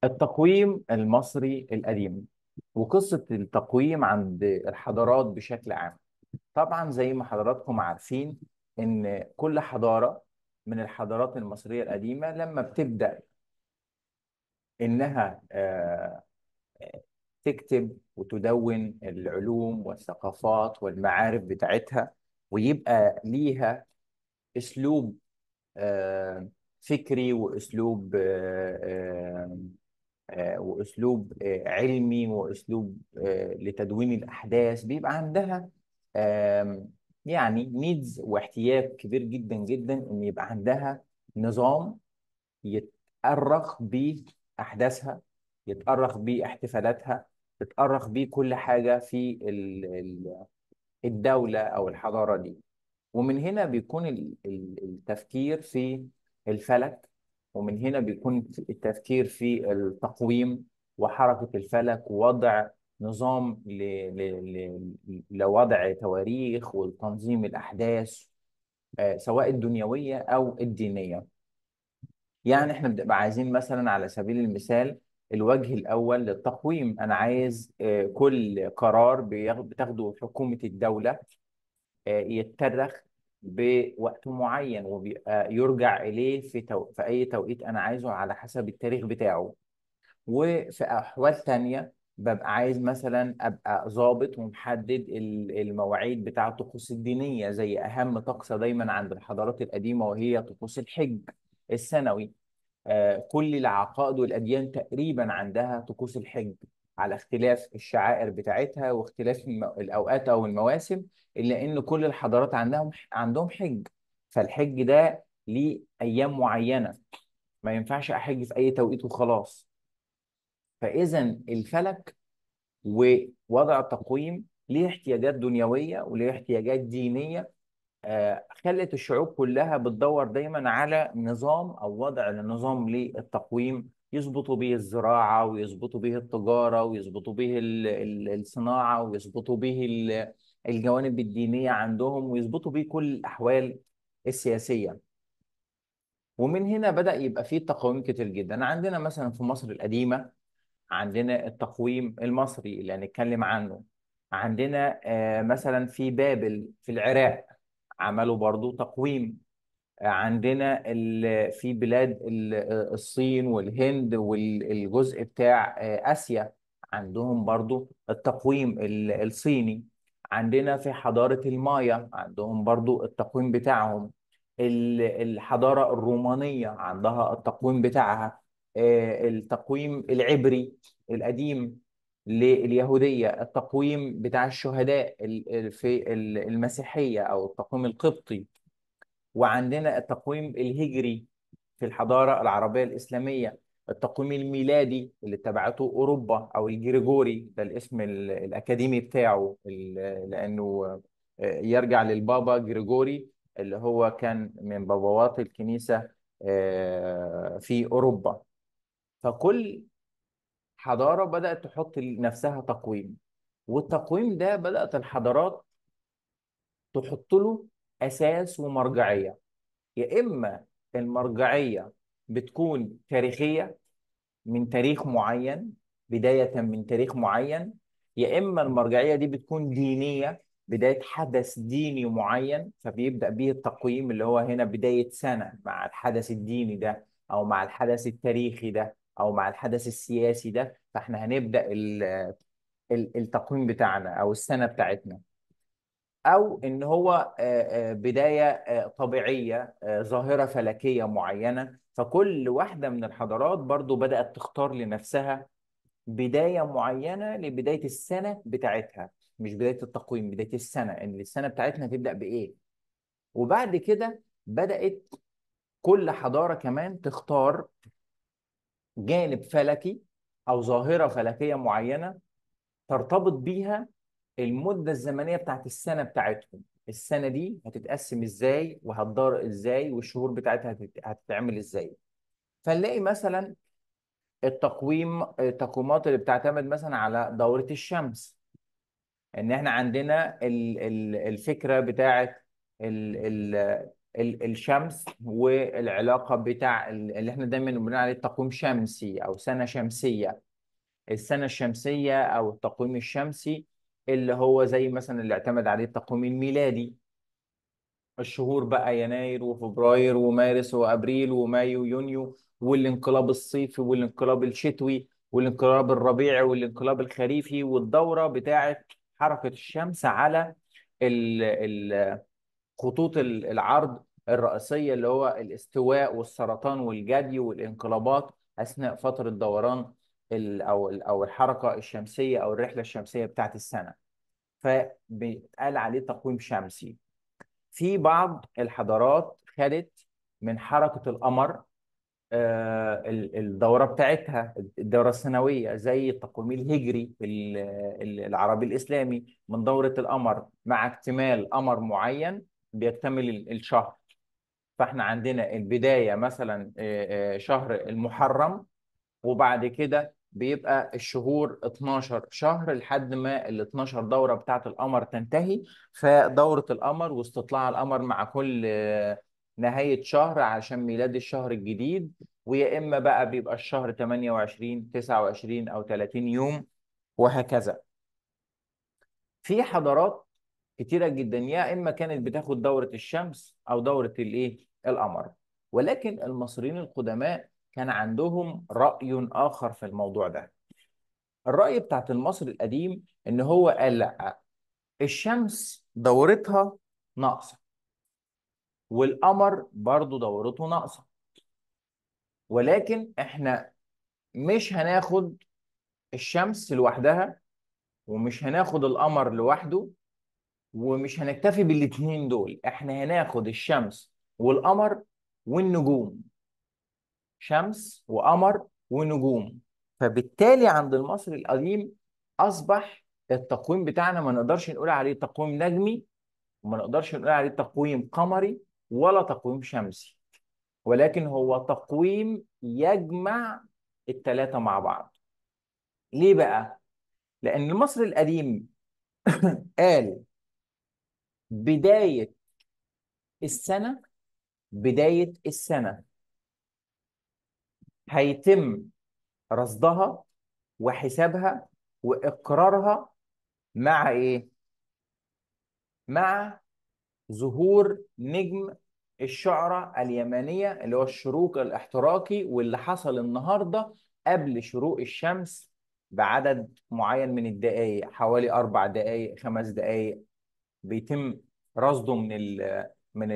التقويم المصري القديم وقصة التقويم عند الحضارات بشكل عام. طبعا زي ما حضراتكم عارفين إن كل حضارة من الحضارات المصرية القديمة لما بتبدأ إنها تكتب وتدون العلوم والثقافات والمعارف بتاعتها، ويبقى ليها أسلوب فكري وأسلوب علمي واسلوب لتدوين الاحداث. بيبقى عندها يعني نيدز واحتياج كبير جدا جدا ان يبقى عندها نظام يتأرخ بيه احداثها، يتأرخ بيه احتفالاتها، يتأرخ بيه كل حاجه في الدوله او الحضاره دي. ومن هنا بيكون التفكير في الفلك، ومن هنا بيكون التفكير في التقويم وحركة الفلك ووضع نظام لوضع تواريخ وتنظيم الأحداث، سواء الدنيوية أو الدينية. يعني احنا بنبقى عايزين مثلا على سبيل المثال الوجه الأول للتقويم. أنا عايز كل قرار بتاخده حكومة الدولة يترخ بوقت معين، وبيبقى يرجع إليه في أي توقيت أنا عايزه على حسب التاريخ بتاعه. وفي أحوال تانية ببقى عايز مثلا أبقى ظابط ومحدد المواعيد بتاع الطقوس الدينية، زي أهم طقس دايما عند الحضارات القديمة وهي طقوس الحج السنوي. كل العقائد والأديان تقريبا عندها طقوس الحج، على اختلاف الشعائر بتاعتها واختلاف الأوقات أو المواسم، إلا إن كل الحضارات عندهم حج. فالحج ده ليه أيام معينة، ما ينفعش أحج في أي توقيت وخلاص. فإذا الفلك ووضع التقويم ليه احتياجات دنيوية وليه احتياجات دينية. خلت الشعوب كلها بتدور دايما على نظام او وضع لنظام للتقويم يظبطوا به الزراعه ويظبطوا به التجاره ويظبطوا به الصناعه ويظبطوا به الجوانب الدينيه عندهم ويظبطوا به كل الاحوال السياسيه. ومن هنا بدأ يبقى فيه تقويم كتير جدا. عندنا مثلا في مصر القديمه عندنا التقويم المصري اللي هنتكلم عنه. عندنا مثلا في بابل في العراق عملوا برضو تقويم. عندنا في بلاد الصين والهند والجزء بتاع آسيا عندهم برضو التقويم الصيني. عندنا في حضارة المايا عندهم برضو التقويم بتاعهم. الحضارة الرومانية عندها التقويم بتاعها. التقويم العبري القديم لليهودية، التقويم بتاع الشهداء في المسيحية أو التقويم القبطي. وعندنا التقويم الهجري في الحضارة العربية الإسلامية. التقويم الميلادي اللي اتبعته أوروبا أو الجريجوري، ده الاسم الأكاديمي بتاعه لأنه يرجع للبابا جريجوري اللي هو كان من بابوات الكنيسة في أوروبا. فكل حضارة بدأت تحط لنفسها تقويم، والتقويم ده بدأت الحضارات تحط له أساس ومرجعية. يا إما المرجعية بتكون تاريخية من تاريخ معين، بداية من تاريخ معين، يا إما المرجعية دي بتكون دينية، بداية حدث ديني معين فبيبدأ به التقويم، اللي هو هنا بداية سنة مع الحدث الديني ده أو مع الحدث التاريخي ده أو مع الحدث السياسي ده، فإحنا هنبدأ التقويم بتاعنا أو السنة بتاعتنا. او ان هو بدايه طبيعيه، ظاهره فلكيه معينه. فكل واحده من الحضارات برضو بدات تختار لنفسها بدايه معينه لبدايه السنه بتاعتها. مش بدايه التقويم، بدايه السنه، ان السنه بتاعتنا تبدا بايه. وبعد كده بدات كل حضاره كمان تختار جانب فلكي او ظاهره فلكيه معينه ترتبط بيها المدة الزمنية بتاعت السنة بتاعتهم. السنة دي هتتقسم ازاي وهتدار ازاي والشهور بتاعتها هتتعمل ازاي. فنلاقي مثلا التقويمات اللي بتعتمد مثلا على دورة الشمس. ان احنا عندنا الفكرة بتاعت الشمس والعلاقة بتاع اللي احنا دايما بنقول عليه تقويم شمسي أو سنة شمسية. السنة الشمسية أو التقويم الشمسي اللي هو زي مثلا اللي اعتمد عليه التقويم الميلادي. الشهور بقى يناير وفبراير ومارس وأبريل ومايو ويونيو، والانقلاب الصيفي والانقلاب الشتوي والانقلاب الربيعي والانقلاب الخريفي، والدورة بتاعة حركة الشمس على خطوط العرض الرئيسية، اللي هو الاستواء والسرطان والجدي والانقلابات أثناء فترة دوران أو الحركة الشمسية أو الرحلة الشمسية بتاعت السنة. فبيتقال عليه تقويم شمسي. في بعض الحضارات خدت من حركة القمر الدورة بتاعتها، الدورة السنوية، زي التقويم الهجري العربي الإسلامي، من دورة القمر مع اكتمال قمر معين بيكتمل الشهر. فاحنا عندنا البداية مثلا شهر المحرم، وبعد كده بيبقى الشهور 12 شهر لحد ما ال 12 دورة بتاعت القمر تنتهي. فدورة القمر واستطلاع القمر مع كل نهاية شهر عشان ميلاد الشهر الجديد. ويا إما بقى بيبقى الشهر 28 29 أو 30 يوم، وهكذا. في حضارات كتيرة جدا يا إما كانت بتاخد دورة الشمس أو دورة الإيه القمر. ولكن المصريين القدماء كان عندهم رأي آخر في الموضوع ده. الرأي بتاعت المصري القديم إن هو قال لا، الشمس دورتها ناقصة والقمر برضو دورته ناقصة، ولكن إحنا مش هناخد الشمس لوحدها ومش هناخد القمر لوحده ومش هنكتفي بالاتنين دول. إحنا هناخد الشمس والقمر والنجوم، شمس وقمر ونجوم. فبالتالي عند المصري القديم أصبح التقويم بتاعنا ما نقدرش نقول عليه تقويم نجمي، وما نقدرش نقول عليه تقويم قمري ولا تقويم شمسي، ولكن هو تقويم يجمع الثلاثة مع بعض. ليه بقى؟ لأن المصري القديم قال بداية السنة، بداية السنة هيتم رصدها وحسابها وإقرارها مع إيه؟ مع ظهور نجم الشعرة اليمانية اللي هو الشروق الاحتراقي، واللي حصل النهاردة قبل شروق الشمس بعدد معين من الدقائق، حوالي 4 دقائق 5 دقائق. بيتم رصده من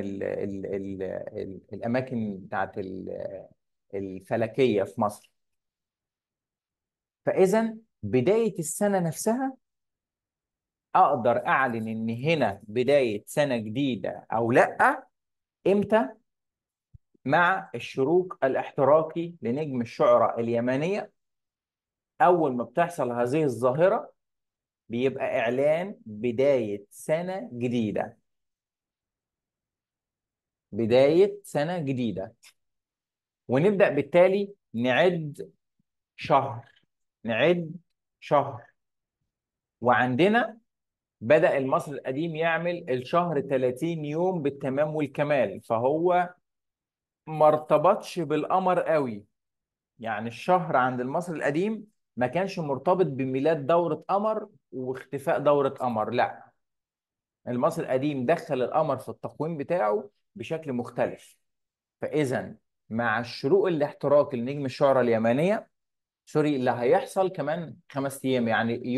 الأماكن بتاعت الفلكية في مصر. فإذا بداية السنة نفسها أقدر أعلن إن هنا بداية سنة جديدة أو لأ إمتى؟ مع الشروق الاحتراقي لنجم الشعرى اليمانية. أول ما بتحصل هذه الظاهرة بيبقى إعلان بداية سنة جديدة، بداية سنة جديدة. ونبدأ بالتالي نعد شهر، نعد شهر. وعندنا بدأ المصري القديم يعمل الشهر 30 يوم بالتمام والكمال، فهو ما ارتبطش بالقمر قوي. يعني الشهر عند المصري القديم ما كانش مرتبط بميلاد دورة قمر واختفاء دورة قمر، لا. المصري القديم دخل القمر في التقويم بتاعه بشكل مختلف. فإذا مع الشروق الاحتراقي لنجم الشعرى اليمانية، سوري، اللي هيحصل كمان 5 أيام، يعني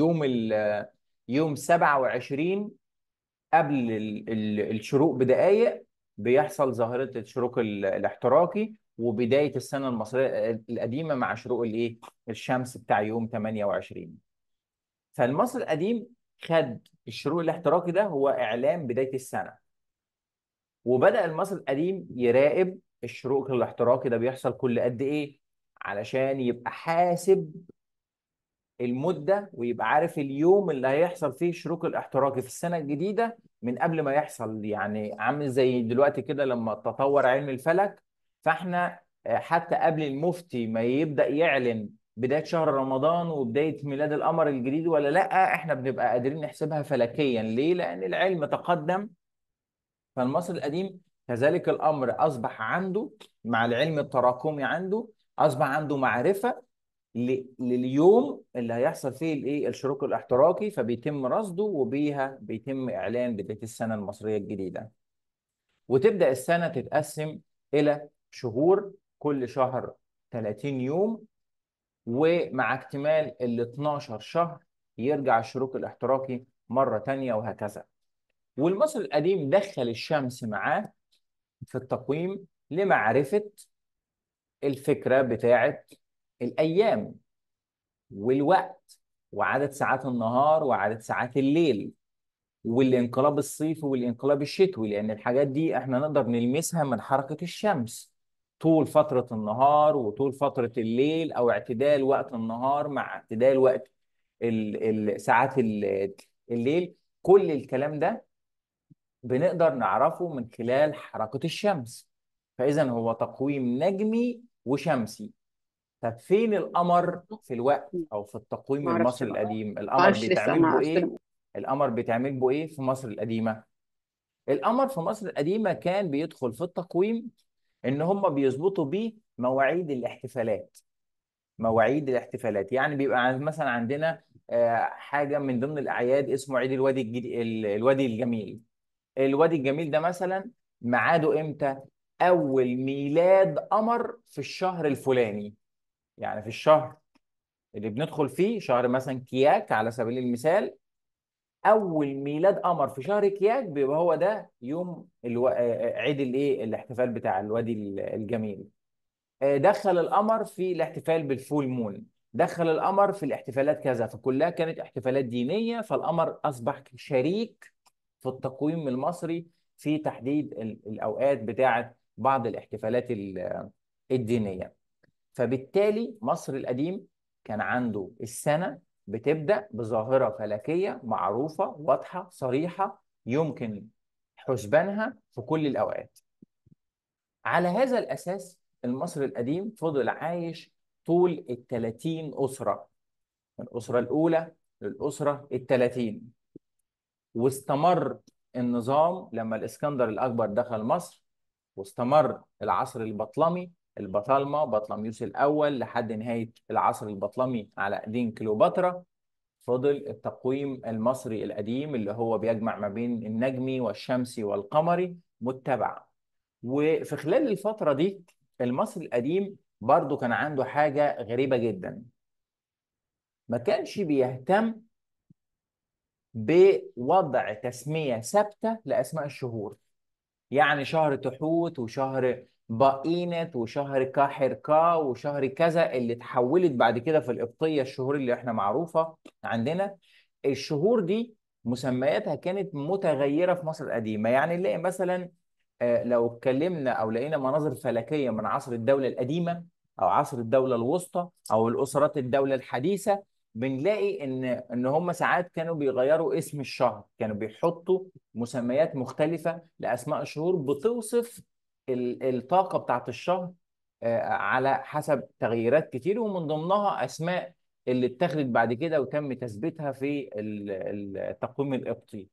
يوم 27 قبل الشروق بدقائق بيحصل ظاهرة الشروق الاحتراقي، وبداية السنة المصرية القديمة مع شروق الشمس بتاع يوم 28. فالمصري القديم خد الشروق الاحتراقي ده هو إعلان بداية السنة، وبدأ المصري القديم يراقب الشروق الاحتراقي ده بيحصل كل قد إيه، علشان يبقى حاسب المدة ويبقى عارف اليوم اللي هيحصل فيه الشروق الاحتراقي في السنة الجديدة من قبل ما يحصل. يعني عامل زي دلوقتي كده لما تطور علم الفلك، فاحنا حتى قبل المفتي ما يبدأ يعلن بداية شهر رمضان وبداية ميلاد القمر الجديد ولا لا، احنا بنبقى قادرين نحسبها فلكيا. ليه؟ لأن العلم تقدم. فالمصري القديم كذلك الامر اصبح عنده مع العلم التراكمي عنده، اصبح عنده معرفه لليوم اللي هيحصل فيه الايه الشروق الاحتراقي، فبيتم رصده وبيها بيتم اعلان بدايه السنه المصريه الجديده. وتبدا السنه تتقسم الى شهور، كل شهر 30 يوم، ومع اكتمال ال 12 شهر يرجع الشروق الاحتراقي مره تانيه، وهكذا. والمصري القديم دخل الشمس معاه في التقويم لمعرفه الفكره بتاعه الايام والوقت وعدد ساعات النهار وعدد ساعات الليل والانقلاب الصيفي والانقلاب الشتوي، لان الحاجات دي احنا نقدر نلمسها من حركة الشمس طول فترة النهار وطول فترة الليل، او اعتدال وقت النهار مع اعتدال وقت ساعات الليل. كل الكلام ده بنقدر نعرفه من خلال حركة الشمس. فإذا هو تقويم نجمي وشمسي. طب فين القمر في الوقت او في التقويم ما اعرفش المصري بقى. القديم؟ ما القمر اعرفش لسه، بيتعمل ما بو اعرفش ايه؟ القمر بيتعمل بو ايه في مصر القديمه؟ القمر في مصر القديمه كان بيدخل في التقويم ان هم بيظبطوا بيه مواعيد الاحتفالات. مواعيد الاحتفالات يعني بيبقى مثلا عندنا حاجه من ضمن الاعياد اسمه عيد الوادي الوادي الجميل. الوادي الجميل ده مثلا ميعاده امتى؟ اول ميلاد قمر في الشهر الفلاني. يعني في الشهر اللي بندخل فيه شهر مثلا كياك على سبيل المثال، اول ميلاد قمر في شهر كياك بيبقى هو ده يوم عيد الايه الاحتفال بتاع الوادي الجميل. دخل القمر في الاحتفال بالفول مون، دخل القمر في الاحتفالات كذا، فكلها كانت احتفالات دينية. فالقمر اصبح شريك في التقويم المصري في تحديد الاوقات بتاعه بعض الاحتفالات الدينية. فبالتالي مصر القديم كان عنده السنة بتبدأ بظاهرة فلكية معروفة واضحة صريحة يمكن حسبانها في كل الأوقات. على هذا الأساس المصري القديم فضل عايش طول ال30 أسرة، من الأسرة الأولى للأسرة ال30. واستمر النظام لما الإسكندر الأكبر دخل مصر، واستمر العصر البطلمي، البطالمة بطلميوس الأول لحد نهاية العصر البطلمي على أيدين كليوباترا. فضل التقويم المصري القديم اللي هو بيجمع ما بين النجمي والشمسي والقمري متبع. وفي خلال الفترة دي المصري القديم برضو كان عنده حاجة غريبة جدا. ما كانش بيهتم بوضع تسمية ثابتة لأسماء الشهور. يعني شهر تحوت وشهر بقينت وشهر كاحركا وشهر كذا اللي اتحولت بعد كده في القبطية الشهور اللي احنا معروفة عندنا. الشهور دي مسمياتها كانت متغيرة في مصر القديمة. يعني نلاقي مثلا لو اتكلمنا او لقينا مناظر فلكية من عصر الدولة القديمة او عصر الدولة الوسطى او الاسرات الدولة الحديثة، بنلاقي ان هم ساعات كانوا بيغيروا اسم الشهر، كانوا بيحطوا مسميات مختلفة لأسماء الشهور بتوصف الطاقة بتاعت الشهر على حسب تغييرات كتير، ومن ضمنها أسماء اللي اتخذت بعد كده وتم تثبيتها في التقويم القبطي.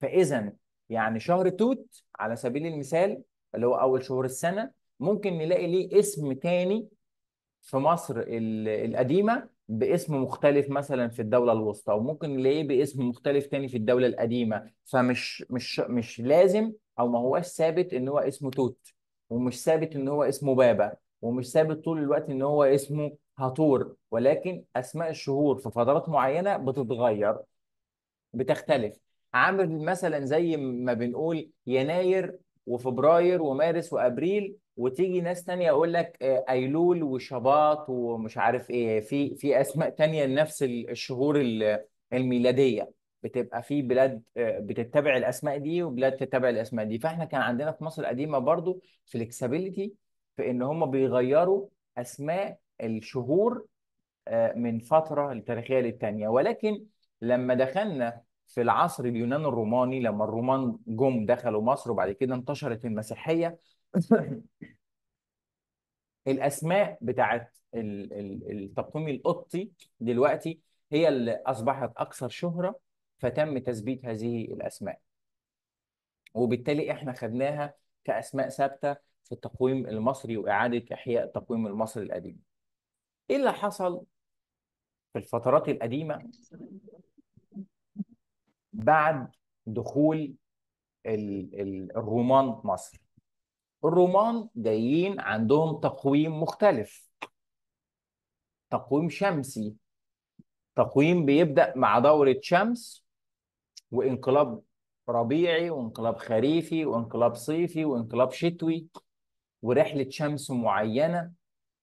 فإذا يعني شهر توت على سبيل المثال اللي هو أول شهور السنة ممكن نلاقي ليه اسم تاني في مصر القديمة باسم مختلف مثلا في الدولة الوسطى، وممكن نلاقيه باسم مختلف تاني في الدولة القديمة. فمش لازم او ما هوش ثابت ان هو اسمه توت، ومش ثابت ان هو اسمه بابا، ومش ثابت طول الوقت ان هو اسمه هاتور. ولكن اسماء الشهور في فترات معينة بتتغير، بتختلف. عامل مثلا زي ما بنقول يناير وفبراير ومارس وابريل، وتيجي ناس تانية يقول لك ايلول وشباط ومش عارف ايه، في اسماء تانية لنفس الشهور الميلادية. بتبقى في بلاد بتتبع الاسماء دي وبلاد تتبع الاسماء دي. فاحنا كان عندنا في مصر القديمة برضو فليكسابيليتي في ان هم بيغيروا اسماء الشهور من فترة تاريخية للتانية. ولكن لما دخلنا في العصر اليوناني الروماني، لما الرومان جم دخلوا مصر وبعد كده انتشرت المسيحية الأسماء بتاعت التقويم القبطي دلوقتي هي اللي أصبحت أكثر شهرة، فتم تثبيت هذه الأسماء. وبالتالي احنا خدناها كأسماء ثابتة في التقويم المصري وإعادة إحياء التقويم المصري القديم. إيه اللي حصل في الفترات القديمة بعد دخول الرومان مصر؟ الرومان جايين عندهم تقويم مختلف، تقويم شمسي، تقويم بيبدأ مع دورة شمس وانقلاب ربيعي وانقلاب خريفي وانقلاب صيفي وانقلاب شتوي، ورحلة شمس معينة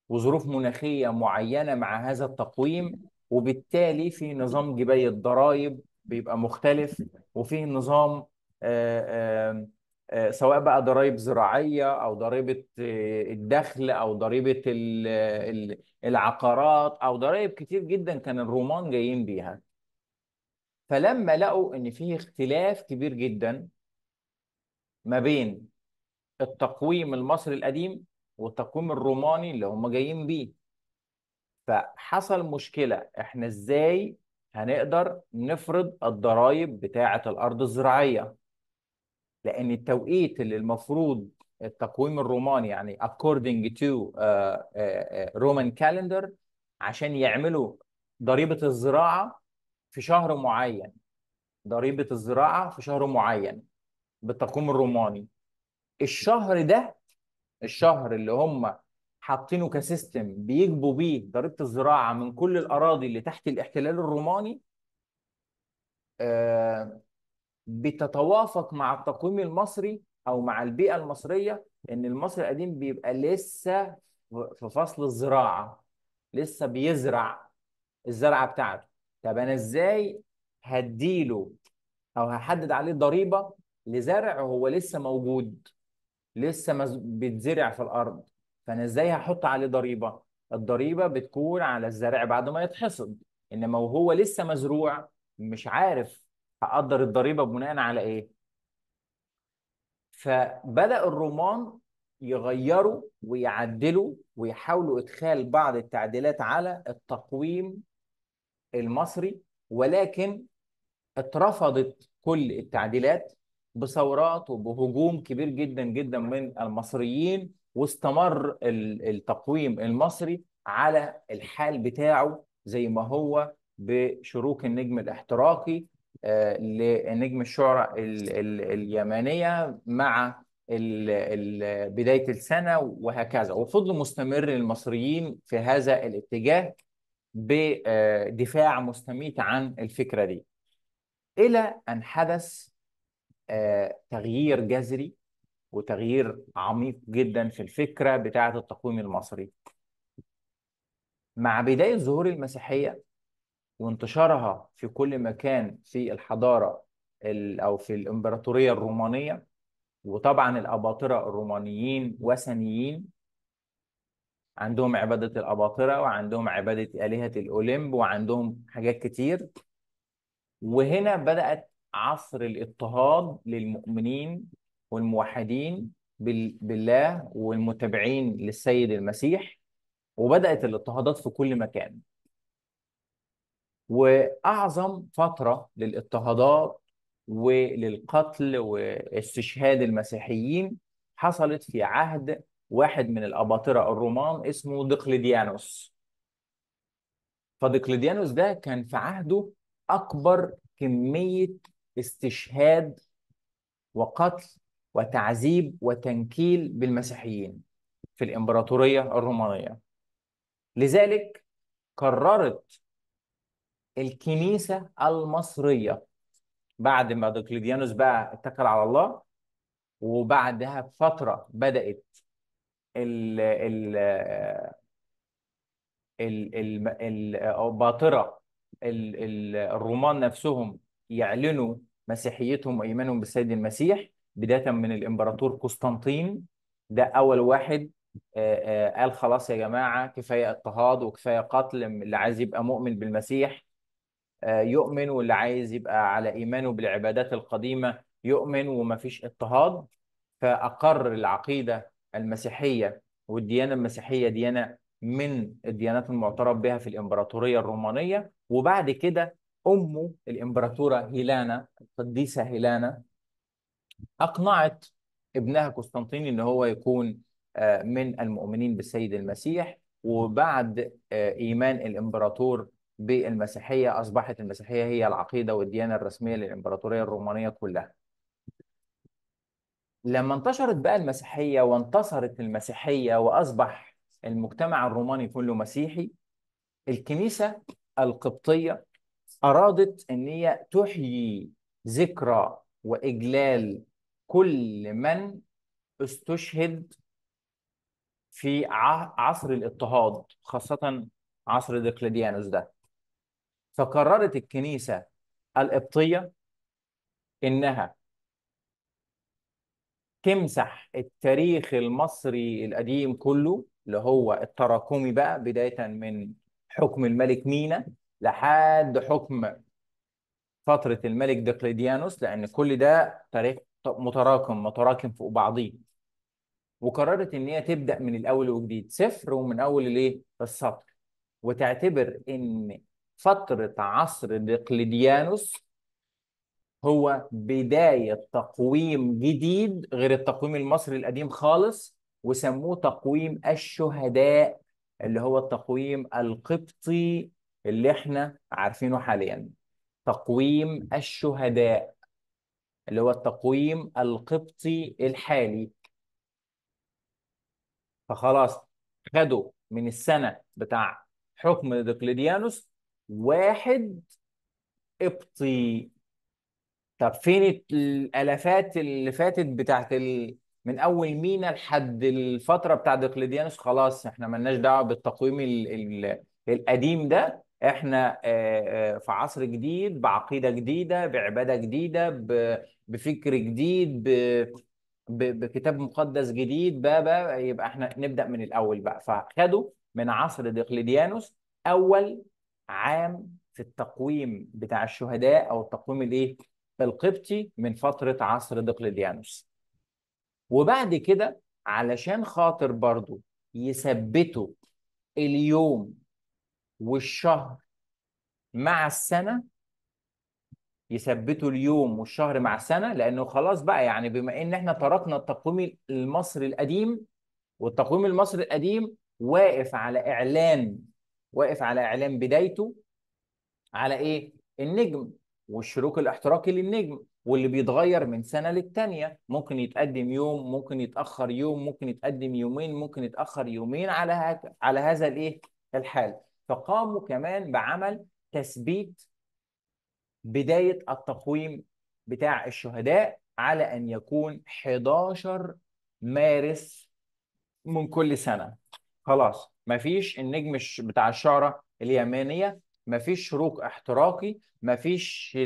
وظروف مناخية معينة مع هذا التقويم. وبالتالي في نظام جباية ضرائب بيبقى مختلف، وفيه نظام سواء بقى ضرائب زراعية أو ضريبة الدخل أو ضريبة العقارات أو ضرائب كتير جدا كان الرومان جايين بيها. فلما لقوا إن فيه اختلاف كبير جدا ما بين التقويم المصري القديم والتقويم الروماني اللي هم جايين بيه، فحصل مشكلة. احنا ازاي هنقدر نفرض الضرائب بتاعة الأرض الزراعية؟ لأن التوقيت اللي المفروض التقويم الروماني يعني according to Roman calendar عشان يعملوا ضريبة الزراعة في شهر معين، ضريبة الزراعة في شهر معين بالتقويم الروماني. الشهر ده، الشهر اللي هم حاطينه كسيستم بيجبوا بيه ضريبة الزراعة من كل الأراضي اللي تحت الاحتلال الروماني، آه، بتتوافق مع التقويم المصري أو مع البيئة المصرية، إن المصري القديم بيبقى لسه في فصل الزراعة، لسه بيزرع الزرعة بتاعته. طب أنا إزاي هديله أو هحدد عليه ضريبة لزرع هو لسه موجود، لسه بيتزرع في الارض؟ فانا ازاي هحط عليه ضريبه؟ الضريبه بتكون على الزرع بعد ما يتحصد، انما وهو لسه مزروع مش عارف هقدر الضريبه بناء على ايه. فبدأ الرومان يغيروا ويعدلوا ويحاولوا ادخال بعض التعديلات على التقويم المصري، ولكن اترفضت كل التعديلات بثورات وبهجوم كبير جدا جدا من المصريين، واستمر التقويم المصري على الحال بتاعه زي ما هو، بشروق النجم الاحتراقي لنجم الشعراء اليمانية مع بداية السنة وهكذا. وفضلوا مستمر المصريين في هذا الاتجاه بدفاع مستميت عن الفكرة دي، إلى أن حدث تغيير جذري وتغيير عميق جدا في الفكرة بتاعة التقويم المصري مع بداية ظهور المسيحية وانتشارها في كل مكان في الحضارة أو في الإمبراطورية الرومانية. وطبعا الأباطرة الرومانيين وثنيين، عندهم عبادة الأباطرة وعندهم عبادة آلهة الأوليمب وعندهم حاجات كتير. وهنا بدأت عصر الاضطهاد للمؤمنين والموحدين بالله والمتبعين للسيد المسيح، وبدأت الاضطهادات في كل مكان. وأعظم فترة للاضطهادات وللقتل واستشهاد المسيحيين حصلت في عهد واحد من الأباطرة الرومان اسمه دقلديانوس. فدقلديانوس ده كان في عهده أكبر كمية استشهاد وقتل وتعذيب وتنكيل بالمسيحيين في الإمبراطورية الرومانية. لذلك قررت الكنيسة المصرية بعد ما دقلديانوس بقى اتكل على الله، وبعدها بفترة بدأت ال ال الباطرة الرومان نفسهم يعلنوا مسيحيتهم وإيمانهم بالسيد المسيح، بداية من الإمبراطور قسطنطين. ده أول واحد قال خلاص يا جماعة كفاية اضطهاد وكفاية قتل، اللي عايز يبقى مؤمن بالمسيح يؤمن، واللي عايز يبقى على إيمانه بالعبادات القديمة يؤمن، ومفيش اضطهاد. فأقر العقيدة المسيحية، والديانة المسيحية ديانة من الديانات المعترف بها في الإمبراطورية الرومانية. وبعد كده أمه الإمبراطورة هيلانا، القديسة هيلانا، أقنعت ابنها قسطنطين ان هو يكون من المؤمنين بالسيد المسيح. وبعد ايمان الامبراطور بالمسيحيه، اصبحت المسيحيه هي العقيده والديانه الرسميه للامبراطوريه الرومانيه كلها. لما انتشرت بقى المسيحيه وانتصرت المسيحيه واصبح المجتمع الروماني كله مسيحي، الكنيسه القبطيه أرادت أن هي تحيي ذكرى وإجلال كل من استشهد في عصر الاضطهاد، خاصة عصر دقلديانوس ده. فقررت الكنيسة القبطية إنها تمسح التاريخ المصري القديم كله، اللي هو التراكمي بقى، بداية من حكم الملك مينا لحد حكم فترة الملك دقلديانوس، لأن كل ده تاريخ متراكم فوق بعضيه. وقررت إن هي تبدأ من الأول وجديد، صفر، ومن أول الإيه؟ السطر. وتعتبر إن فترة عصر دقلديانوس هو بداية تقويم جديد غير التقويم المصري القديم خالص، وسموه تقويم الشهداء، اللي هو التقويم القبطي اللي احنا عارفينه حاليا. تقويم الشهداء اللي هو التقويم القبطي الحالي. فخلاص، خدوا من السنة بتاع حكم دقلديانوس واحد قبطي. طب فين الالافات اللي فاتت بتاعت من اول مينا لحد الفتره بتاعت دقلديانوس؟ خلاص احنا ملناش دعوه بالتقويم القديم ده. احنا في عصر جديد، بعقيده جديده، بعباده جديده، بفكر جديد، بكتاب مقدس جديد بقى. يبقى احنا نبدا من الاول بقى. فخدوا من عصر دقلديانوس اول عام في التقويم بتاع الشهداء، او التقويم الايه؟ القبطي، من فترة عصر دقلديانوس. وبعد كده علشان خاطر برضو يثبتوا اليوم والشهر مع السنة، يثبتوا اليوم والشهر مع السنة، لأنه خلاص بقى يعني بما إن إحنا تركنا التقويم المصري القديم، والتقويم المصري القديم واقف على إعلان بدايته على ايه؟ النجم والشروق الاحتراقي للنجم، واللي بيتغير من سنة للتانية، ممكن يتقدم يوم، ممكن يتأخر يوم، ممكن يتقدم يومين، ممكن يتأخر يومين، على هذا الايه؟ الحال. فقاموا كمان بعمل تثبيت بداية التقويم بتاع الشهداء على أن يكون 11 مارس من كل سنة. خلاص مفيش النجم بتاع الشعرة اليمانية، مفيش شروق احتراقي، مفيش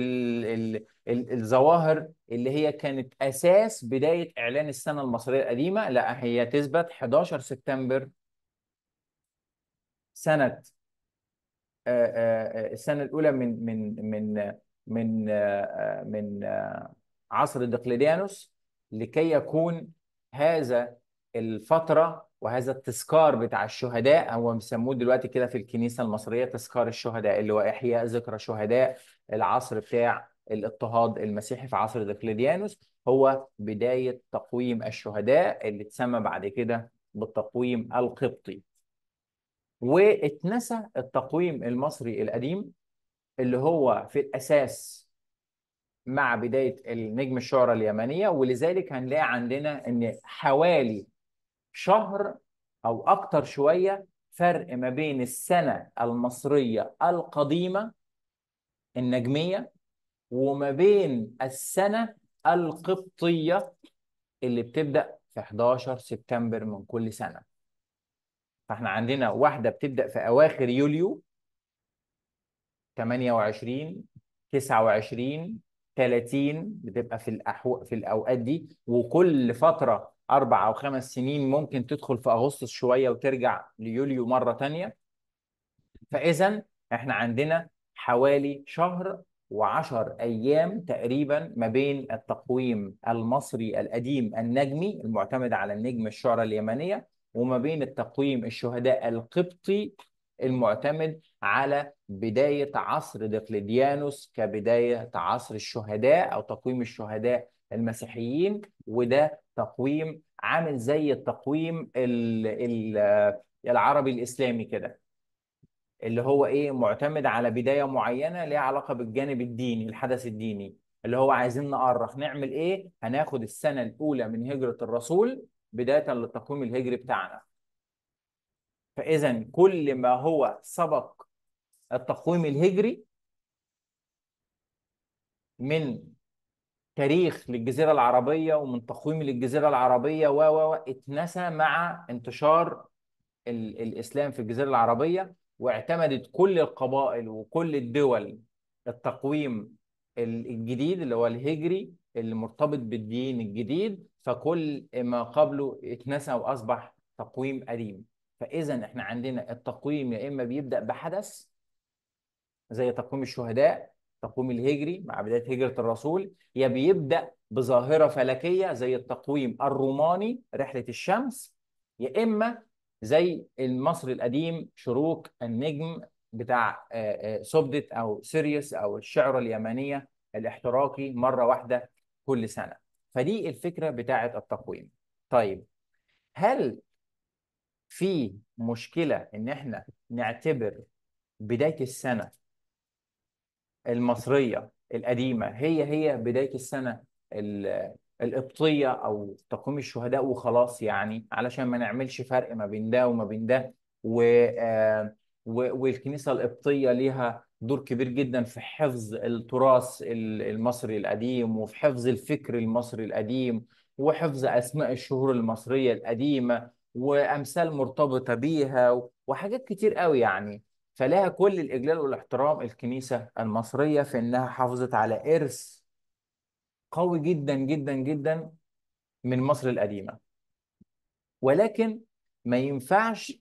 الظواهر اللي هي كانت أساس بداية إعلان السنة المصرية القديمة. لا، هي تثبت 11 سبتمبر سنة السنة الأولى من عصر دقلديانوس، لكي يكون هذا الفترة وهذا التذكار بتاع الشهداء، هو بيسموه دلوقتي كده في الكنيسة المصرية تذكار الشهداء، اللي هو إحياء ذكرى شهداء العصر بتاع الاضطهاد المسيحي في عصر دقلديانوس. هو بداية تقويم الشهداء اللي اتسمى بعد كده بالتقويم القبطي. واتنسى التقويم المصري القديم اللي هو في الأساس مع بداية النجم الشعرى اليمنية. ولذلك هنلاقي عندنا إن حوالي شهر أو أكتر شوية فرق ما بين السنة المصرية القديمة النجمية وما بين السنة القبطية اللي بتبدأ في 11 سبتمبر من كل سنة. فاحنا عندنا واحدة بتبدأ في أواخر يوليو، 28، 29، 30، بتبقى في الاوقات دي. وكل فتره 4 أو 5 سنين ممكن تدخل في اغسطس شويه وترجع ليوليو مره تانيه. فاذا احنا عندنا حوالي شهر و10 ايام تقريبا ما بين التقويم المصري القديم النجمي المعتمد على النجم الشعرى اليمنيه، وما بين التقويم الشهداء القبطي المعتمد على بداية عصر دقلديانوس كبداية عصر الشهداء أو تقويم الشهداء المسيحيين. وده تقويم عامل زي التقويم العربي الإسلامي كده، اللي هو ايه، معتمد على بداية معينة ليها علاقة بالجانب الديني، الحدث الديني. اللي هو عايزين نأرخ نعمل ايه، هناخد السنة الأولى من هجرة الرسول بداية للتقويم الهجري بتاعنا. فإذا كل ما هو سبق التقويم الهجري من تاريخ للجزيرة العربية ومن تقويم للجزيرة العربية اتنسى مع انتشار الإسلام في الجزيرة العربية، واعتمدت كل القبائل وكل الدول التقويم الجديد اللي هو الهجري اللي مرتبط بالدين الجديد، فكل ما قبله اتنسى وأصبح تقويم قديم. فإذا احنا عندنا التقويم يا إما بيبدأ بحدث زي تقويم الشهداء، تقويم الهجري مع بداية هجرة الرسول، يا بيبدأ بظاهرة فلكية زي التقويم الروماني رحلة الشمس، يا إما زي المصري القديم شروق النجم بتاع سبدة أو سيريوس أو الشعرة اليمنية الاحتراقي مرة واحدة كل سنة. فدي الفكرة بتاعة التقويم. طيب، هل في مشكلة إن إحنا نعتبر بداية السنة المصرية القديمة هي بداية السنة القبطية أو تقويم الشهداء وخلاص؟ يعني علشان ما نعملش فرق ما بين ده وما بين ده. و والكنيسة القبطية ليها دور كبير جدا في حفظ التراث المصري القديم، وفي حفظ الفكر المصري القديم، وحفظ أسماء الشهور المصرية القديمة وأمثال مرتبطة بيها وحاجات كتير قوي يعني. فلها كل الإجلال والاحترام الكنيسة المصرية في إنها حافظت على إرث قوي جدا جدا جدا من مصر القديمة. ولكن ما ينفعش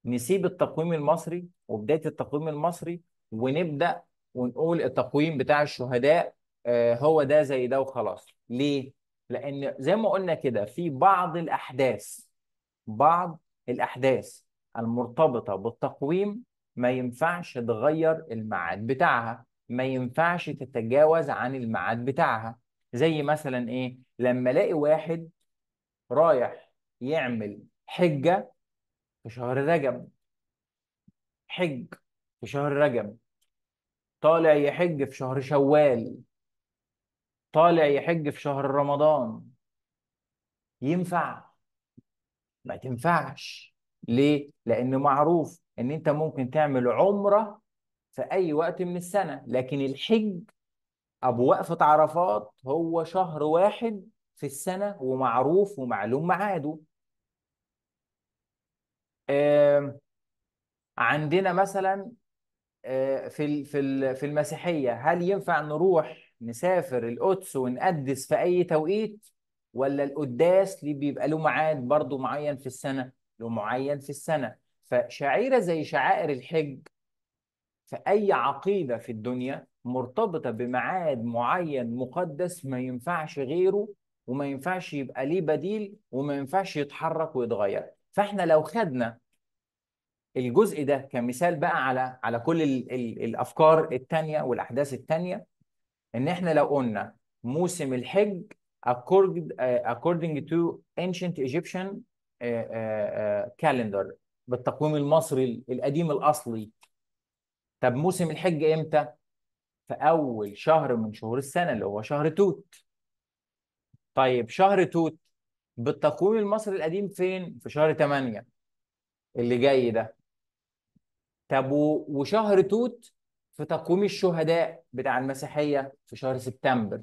نسيب التقويم المصري وبداية التقويم المصري ونبدأ ونقول التقويم بتاع الشهداء هو ده زي ده وخلاص. ليه؟ لأن زي ما قلنا كده في بعض الأحداث المرتبطة بالتقويم ما ينفعش تغير الميعاد بتاعها، ما ينفعش تتجاوز عن الميعاد بتاعها. زي مثلا إيه؟ لما الاقي واحد رايح يعمل حجة في شهر رجب، حج في شهر رجب، طالع يحج في شهر شوال، طالع يحج في شهر رمضان، ينفع؟ ما تنفعش. ليه؟ لأنه معروف إن أنت ممكن تعمل عمرة في أي وقت من السنة، لكن الحج أبو وقفة عرفات هو شهر واحد في السنة ومعروف ومعلوم ميعاده. آم، عندنا مثلا في المسيحية، هل ينفع نروح نسافر القدس ونقدس في أي توقيت؟ ولا القداس ليه بيبقى له ميعاد برضه معين في السنة؟ له معين في السنة. فشعيرة زي شعائر الحج في أي عقيدة في الدنيا مرتبطة بميعاد معين مقدس ما ينفعش غيره، وما ينفعش يبقى ليه بديل، وما ينفعش يتحرك ويتغير. فاحنا لو خدنا الجزء ده كمثال بقى على كل ال الافكار التانية والاحداث التانية، ان احنا لو قلنا موسم الحج according to ancient Egyptian calendar، بالتقويم المصري القديم الاصلي. طب موسم الحج امتى؟ في اول شهر من شهور السنة اللي هو شهر توت. طيب شهر توت بالتقويم المصري القديم فين؟ في شهر 8 اللي جاي ده. طب وشهر توت في تقويم الشهداء بتاع المسيحية في شهر سبتمبر.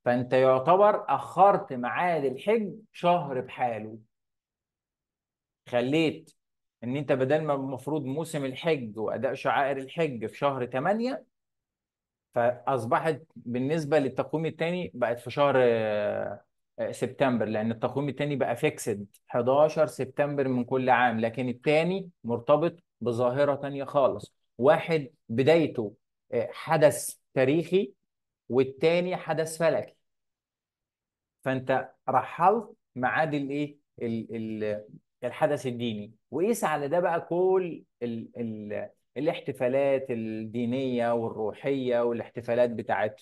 فأنت يعتبر أخرت ميعاد الحج شهر بحاله. خليت إن أنت بدل ما المفروض موسم الحج وأداء شعائر الحج في شهر 8، فأصبحت بالنسبة للتقويم الثاني بقت في شهر سبتمبر، لأن التقويم الثاني بقى فيكسد 11 سبتمبر من كل عام، لكن الثاني مرتبط بظاهرة تانية خالص. واحد بدايته حدث تاريخي، والتاني حدث فلكي. فأنت رحلت ميعاد الإيه الحدث الديني. وقيس على ده بقى كل الاحتفالات الدينية والروحية والاحتفالات بتاعت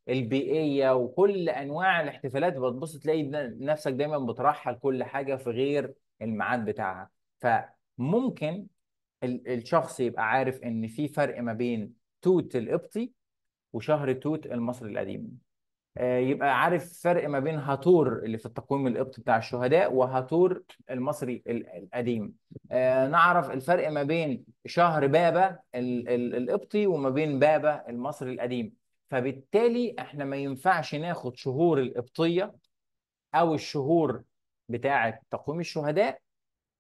البيئيه وكل انواع الاحتفالات، بتبص تلاقي نفسك دايما بترحل كل حاجه في غير الميعاد بتاعها. فممكن الشخص يبقى عارف ان في فرق ما بين توت القبطي وشهر توت المصري القديم. يبقى عارف فرق ما بين هاتور اللي في التقويم القبطي بتاع الشهداء وهاتور المصري القديم. نعرف الفرق ما بين شهر بابا القبطي وما بين بابا المصري القديم. فبالتالي احنا ما ينفعش ناخد شهور القبطية او الشهور بتاعة تقويم الشهداء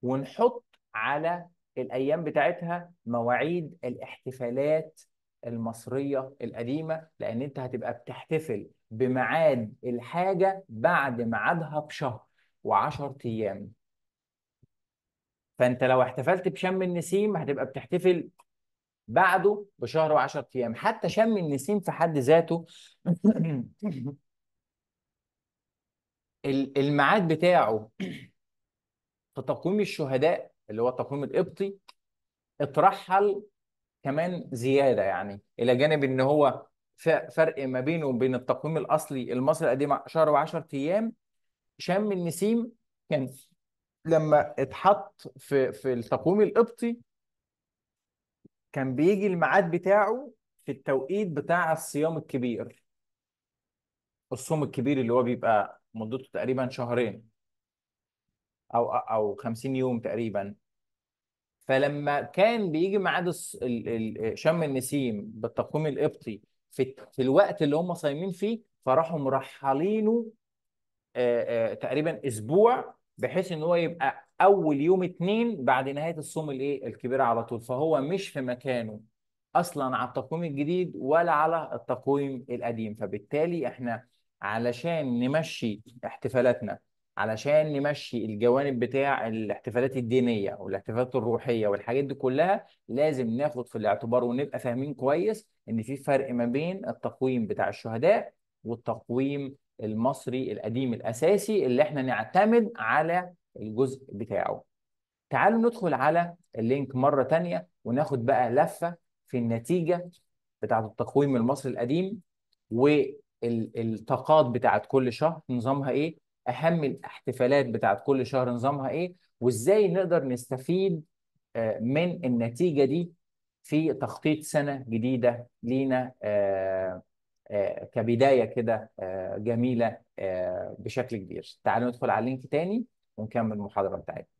ونحط على الأيام بتاعتها مواعيد الاحتفالات المصرية القديمة، لأن أنت هتبقى بتحتفل بميعاد الحاجة بعد ميعادها بشهر وعشر أيام. فأنت لو احتفلت بشم النسيم هتبقى بتحتفل بعده بشهر وعشر أيام. حتى شم النسيم في حد ذاته الميعاد بتاعه في تقويم الشهداء اللي هو التقويم القبطي اترحل كمان زياده، يعني الى جانب ان هو فرق ما بينه وبين التقويم الاصلي المصري القديم شهر و10 ايام. شم النسيم كان لما اتحط في التقويم القبطي كان بيجي الميعاد بتاعه في التوقيت بتاع الصيام الكبير، الصوم الكبير اللي هو بيبقى مدته تقريبا شهرين او 50 يوم تقريبا. فلما كان بيجي ميعاد شم النسيم بالتقويم القبطي في الوقت اللي هم صايمين فيه، فراحوا مرحلينه تقريبا اسبوع، بحيث ان هو يبقى اول يوم اتنين بعد نهايه الصوم الايه الكبيره على طول. فهو مش في مكانه اصلا على التقويم الجديد ولا على التقويم القديم. فبالتالي احنا علشان نمشي احتفالاتنا، علشان نمشي الجوانب بتاع الاحتفالات الدينيه والاحتفالات الروحيه والحاجات دي كلها، لازم ناخد في الاعتبار ونبقى فاهمين كويس ان في فرق ما بين التقويم بتاع الشهداء والتقويم المصري القديم الأساسي اللي احنا نعتمد على الجزء بتاعه. تعالوا ندخل على اللينك مرة تانية وناخد بقى لفة في النتيجة بتاعة التقويم المصري القديم، والطاقات بتاعة كل شهر نظامها ايه، أهم الاحتفالات بتاعة كل شهر نظامها ايه، وازاي نقدر نستفيد من النتيجة دي في تخطيط سنة جديدة لينا كبداية كده جميلة بشكل كبير. تعالوا ندخل على اللينك تاني ونكمل المحاضرة بتاعتنا.